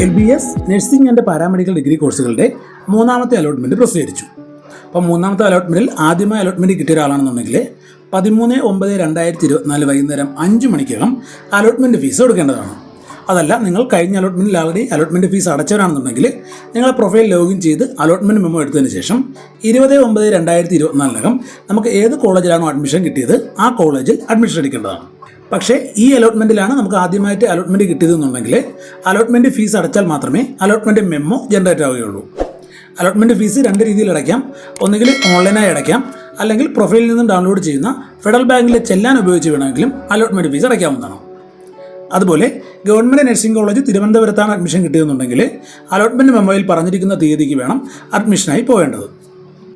LBS nursing and paramedical degree കോഴ്സുകളുടെ മൂന്നാമത്തെ allotment പ്രസിദ്ധീകരിച്ചു. അപ്പോൾ മൂന്നാമത്തെ അലോട്ട്മെൻറ്റിൽ ആദ്യമായി അലോട്ട്മെൻറ്റ് കിട്ടിയ ഒരാളാണെന്നുണ്ടെങ്കിൽ 13/9/2024 വൈകുന്നേരം 5 മണിക്കകം അലോട്ട്മെൻറ്റ് ഫീസ് കൊടുക്കേണ്ടതാണ്. അതല്ല, നിങ്ങൾ കഴിഞ്ഞ അലോട്ട്മെൻറ്റിൽ ആൾറെഡി അലോട്ട്മെൻറ്റ് ഫീസ് അടച്ചവരാണെന്നുണ്ടെങ്കിൽ നിങ്ങളുടെ പ്രൊഫൈൽ ലോഗിൻ ചെയ്ത് അലോട്ട്മെൻറ്റ് മെമ്മോ എടുത്തതിന് ശേഷം 20/9/2024 നമുക്ക് ഏത് കോളേജിലാണോ അഡ്മിഷൻ കിട്ടിയത് ആ കോളേജിൽ അഡ്മിഷൻ എടുക്കേണ്ടതാണ്. പക്ഷേ ഈ അലോട്ട്മെൻറ്റിലാണ് നമുക്ക് ആദ്യമായിട്ട് അലോട്ട്മെൻറ്റ് കിട്ടിയതെന്നുണ്ടെങ്കിൽ അലോട്ട്മെൻറ്റ് ഫീസ് അടച്ചാൽ മാത്രമേ അലോട്ട്മെൻറ്റ് മെമ്മോ ജനറേറ്റ് ആവുകയുള്ളൂ. അലോട്ട്മെൻറ്റ് ഫീസ് 2 രീതിയിൽ അടയ്ക്കാം. ഒന്നുകിൽ ഓൺലൈനായി അടയ്ക്കാം, അല്ലെങ്കിൽ പ്രൊഫൈലിൽ നിന്നും ഡൗൺലോഡ് ചെയ്യുന്ന ഫെഡറൽ ബാങ്കിലെ ചെല്ലാൻ ഉപയോഗിച്ച് വേണമെങ്കിലും അലോട്ട്മെൻറ്റ് ഫീസ് അടയ്ക്കാവുന്നതാണ്. അതുപോലെ ഗവൺമെൻറ് നഴ്സിംഗ് കോളേജ് തിരുവനന്തപുരത്താണ് അഡ്മിഷൻ കിട്ടിയതെന്നുണ്ടെങ്കിൽ അലോട്ട്മെൻറ്റ് മെമ്മോയിൽ പറഞ്ഞിരിക്കുന്ന തീയതിക്ക് വേണം അഡ്മിഷനായി പോകേണ്ടത്.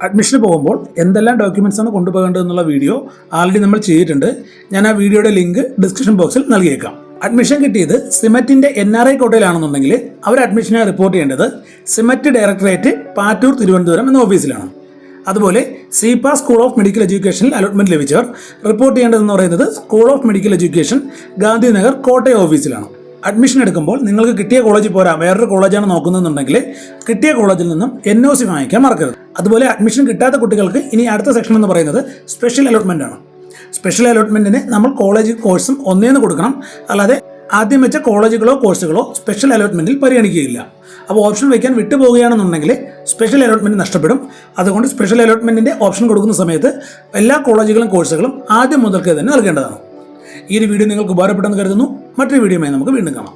അഡ്മിഷന് പോകുമ്പോൾ എന്തെല്ലാം ഡോക്യുമെൻറ്റ്സാണ് കൊണ്ടുപോകേണ്ടതെന്നുള്ള വീഡിയോ ആൾറെഡി നമ്മൾ ചെയ്തിട്ടുണ്ട്. ഞാൻ ആ വീഡിയോയുടെ ലിങ്ക് ഡിസ്ക്രിപ്ഷൻ ബോക്സിൽ നൽകിയേക്കാം. അഡ്മിഷൻ കിട്ടിയത് സിമറ്റിൻ്റെ NRI കോട്ടയിലാണെന്നുണ്ടെങ്കിൽ അവർ അഡ്മിഷനെ റിപ്പോർട്ട് ചെയ്യേണ്ടത് സിമറ്റ് ഡയറക്ടറേറ്റ് പാറ്റൂർ തിരുവനന്തപുരം എന്ന ഓഫീസിലാണ്. അതുപോലെ CPA സ്കൂൾ ഓഫ് മെഡിക്കൽ എഡ്യൂക്കേഷനിൽ അലോട്ട്മെൻറ്റ് ലഭിച്ചവർ റിപ്പോർട്ട് ചെയ്യേണ്ടതെന്ന് പറയുന്നത് school of medical education Gandhinagar Kottayam ഓഫീസിലാണ്. അഡ്മിഷൻ എടുക്കുമ്പോൾ നിങ്ങൾക്ക് കിട്ടിയ കോളേജിൽ പോരാ വേറൊരു കോളേജാണ് നോക്കുന്നതെന്നുണ്ടെങ്കിൽ കിട്ടിയ കോളേജിൽ നിന്നും NOC വാങ്ങിക്കാൻ മറക്കരുത്. അതുപോലെ അഡ്മിഷൻ കിട്ടാത്ത കുട്ടികൾക്ക് ഇനി അടുത്ത സെക്ഷൻ എന്ന് പറയുന്നത് സ്പെഷ്യൽ അലോട്ട്മെൻ്റ് ആണ്. സ്പെഷ്യൽ അലോട്ട്മെൻറ്റിന് നമ്മൾ കോളേജ് കോഴ്സും ഒന്നേന്ന് കൊടുക്കണം. അല്ലാതെ ആദ്യം വെച്ച കോളേജുകളോ കോഴ്സുകളോ സ്പെഷ്യൽ അലോട്ട്മെൻറ്റിൽ പരിഗണിക്കുകയില്ല. അപ്പോൾ ഓപ്ഷൻ വയ്ക്കാൻ വിട്ടുപോകുകയാണെന്നുണ്ടെങ്കിൽ സ്പെഷ്യൽ അലോട്ട്മെൻറ്റ് നഷ്ടപ്പെടും. അതുകൊണ്ട് സ്പെഷ്യൽ അലോട്ട്മെൻറ്റിൻ്റെ ഓപ്ഷൻ കൊടുക്കുന്ന സമയത്ത് എല്ലാ കോളേജുകളും കോഴ്സുകളും ആദ്യം മുതൽക്ക് തന്നെ നൽകേണ്ടതാണ്. ഈ ഒരു വീഡിയോ നിങ്ങൾക്ക് ഉപകാരപ്പെട്ടെന്ന് കരുതുന്നു. മറ്റൊരു വീഡിയോയുമായി നമുക്ക് വീണ്ടും കാണാം.